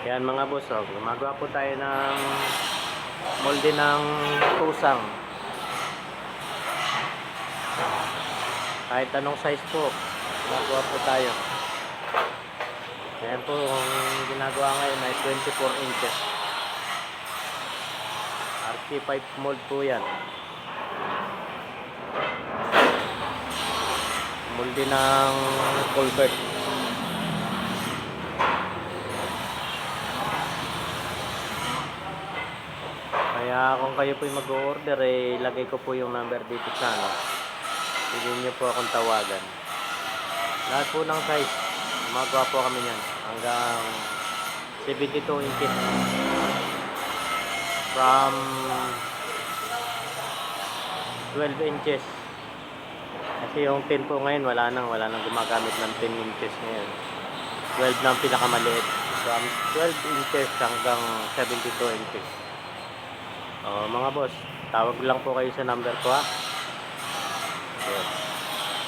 Yan mga boss, gumagawa po tayo ng molde ng kusang. Kahit anong size po, gumagawa po tayo. Ayan po, ang ginagawa ngayon ay 24 inches. RC5 mold po yan. Molde ng culvert. Kaya kung kayo po mag-order, ilagay ko po yung number dito sa Pwede nyo po akong tawagan. Lahat po ng size, gumagawa po kami yan. Hanggang 72 inches. From 12 inches. Kasi yung 10 po ngayon, wala nang gumagamit ng 10 inches ngayon. 12 na ang pinakamaliit. From 12 inches hanggang 72 inches. Mga boss, tawag lang po kayo sa number ko ha. Yes.